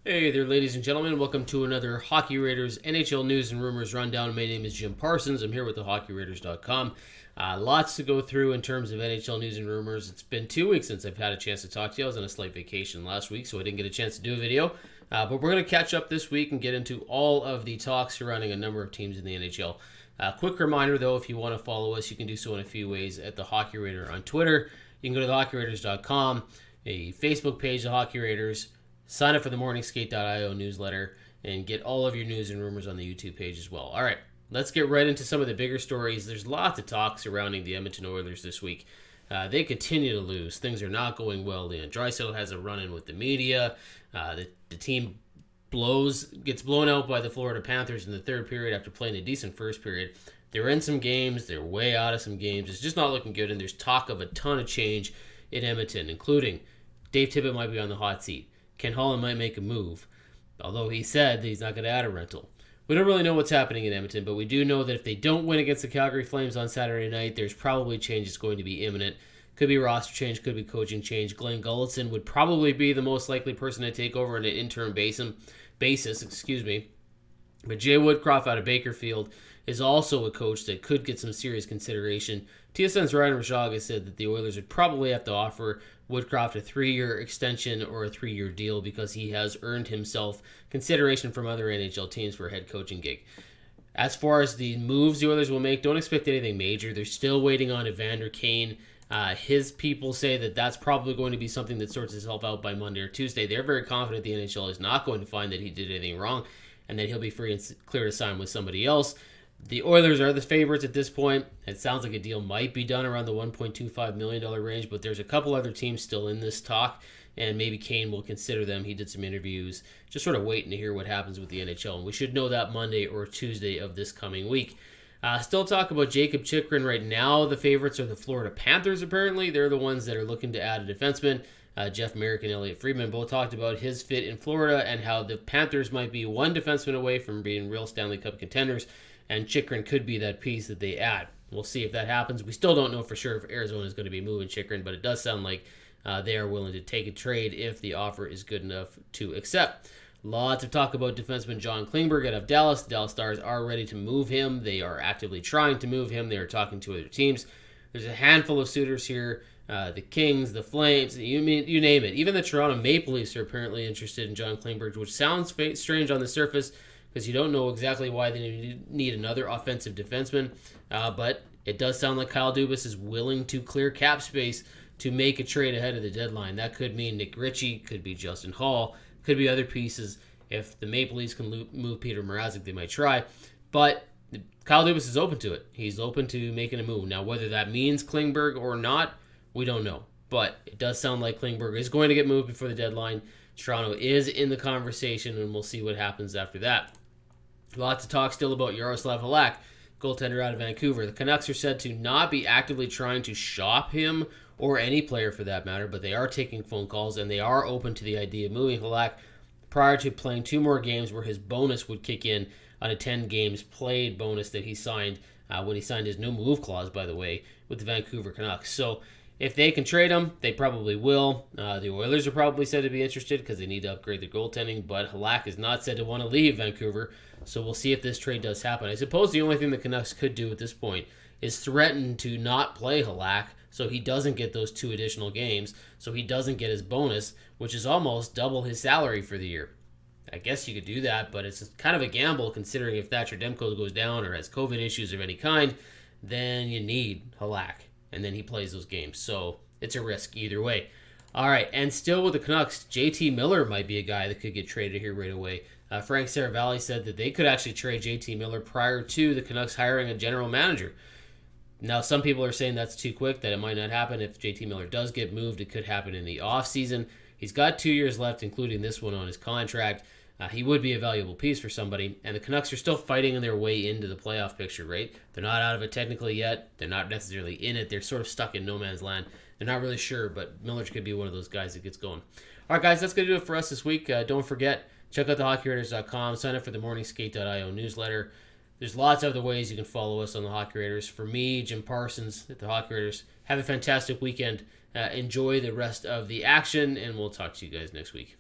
Hey there, ladies and gentlemen. Welcome to another Hockey Raiders NHL News and Rumors Rundown. My name is Jim Parsons. I'm here with thehockeyraiders.com. Lots to go through in terms of NHL News and Rumors. It's been 2 weeks since I've had a chance to talk to you. I was on a slight vacation last week, so I didn't get a chance to do a video. But we're going to catch up this week and get into all of the talks surrounding a number of teams in the NHL. Quick reminder, though, if you want to follow us, you can do so in a few ways at The Hockey Raider on Twitter. You can go to thehockeyraiders.com, a Facebook page, The Hockey Raiders. Sign up for the morningskate.io newsletter and get all of your news and rumors on the YouTube page as well. All right, let's get right into some of the bigger stories. There's lots of talk surrounding the Edmonton Oilers this week. They continue to lose. Things are not going well. Leon Draisaitl has a run-in with the media. The team gets blown out by the Florida Panthers in the third period after playing a decent first period. They're in some games. They're way out of some games. It's just not looking good, and there's talk of a ton of change in Edmonton, including Dave Tippett might be on the hot seat. Ken Holland might make a move, although he said that he's not going to add a rental. We don't really know what's happening in Edmonton, but we do know that if they don't win against the Calgary Flames on Saturday night, there's probably change that's going to be imminent. Could be roster change, could be coaching change. Glenn Gulletson would probably be the most likely person to take over on an interim basis. But Jay Woodcroft out of Bakerfield is also a coach that could get some serious consideration. TSN's Ryan Rashaga said that the Oilers would probably have to offer Woodcroft a 3-year extension or a 3-year deal because he has earned himself consideration from other NHL teams for a head coaching gig. As far as the moves the Oilers will make, don't expect anything major. They're still waiting on Evander Kane. His people say that that's probably going to be something that sorts itself out by Monday or Tuesday. They're very confident the NHL is not going to find that he did anything wrong and that he'll be free and clear to sign with somebody else. The Oilers are the favorites at this point. It sounds like a deal might be done around the $1.25 million range, but there's a couple other teams still in this talk, and maybe Kane will consider them. He did some interviews, just sort of waiting to hear what happens with the NHL, and we should know that Monday or Tuesday of this coming week. Still talk about Jakob Chychrun right now. The favorites are the Florida Panthers, apparently. They're the ones that are looking to add a defenseman. Jeff Merrick and Elliot Friedman both talked about his fit in Florida and how the Panthers might be one defenseman away from being real Stanley Cup contenders, and Chychrun could be that piece that they add. We'll see if that happens. We still don't know for sure if Arizona is going to be moving Chychrun, but it does sound like they are willing to take a trade if the offer is good enough to accept. Lots of talk about defenseman John Klingberg out of Dallas. The Dallas Stars are ready to move him. They are actively trying to move him. They are talking to other teams. There's a handful of suitors here. The Kings, the Flames, you name it. Even the Toronto Maple Leafs are apparently interested in John Klingberg, which sounds strange on the surface because you don't know exactly why they need another offensive defenseman. But it does sound like Kyle Dubas is willing to clear cap space to make a trade ahead of the deadline. That could mean Nick Ritchie, could be Justin Hall, could be other pieces. If the Maple Leafs can move Peter Mrazek, they might try. But Kyle Dubas is open to it. He's open to making a move. Now, whether that means Klingberg or not, we don't know. But it does sound like Klingberg is going to get moved before the deadline. Toronto is in the conversation, and we'll see what happens after that. Lots of talk still about Jaroslav Halak, goaltender out of Vancouver. The Canucks are said to not be actively trying to shop him, or any player for that matter, but they are taking phone calls, and they are open to the idea of moving Halak prior to playing 2 more games where his bonus would kick in on a 10 games played bonus that he signed when he signed his no move clause, by the way, with the Vancouver Canucks. So if they can trade him, they probably will. The Oilers are probably said to be interested because they need to upgrade their goaltending, but Halak is not said to want to leave Vancouver, so we'll see if this trade does happen. I suppose the only thing the Canucks could do at this point is threaten to not play Halak so he doesn't get those 2 additional games, so he doesn't get his bonus, which is almost double his salary for the year. I guess you could do that, but it's kind of a gamble considering if Thatcher Demko goes down or has COVID issues of any kind, then you need Halak, and then he plays those games. So it's a risk either way. All right, and still with the Canucks, JT Miller might be a guy that could get traded here right away. Frank Saravalli said that they could actually trade JT Miller prior to the Canucks hiring a general manager. Now, some people are saying that's too quick, that it might not happen. If JT Miller does get moved, it could happen in the offseason. He's got 2 years left, including this one on his contract. He would be a valuable piece for somebody, and the Canucks are still fighting their way into the playoff picture, right? They're not out of it technically yet. They're not necessarily in it. They're sort of stuck in no man's land. They're not really sure, but Miller could be one of those guys that gets going. All right, guys, that's going to do it for us this week. Don't forget, check out thehockeyraiders.com. Sign up for the morningskate.io newsletter. There's lots of other ways you can follow us on the Hockey Raiders. For me, Jim Parsons at the Hockey Raiders, have a fantastic weekend. Enjoy the rest of the action, and we'll talk to you guys next week.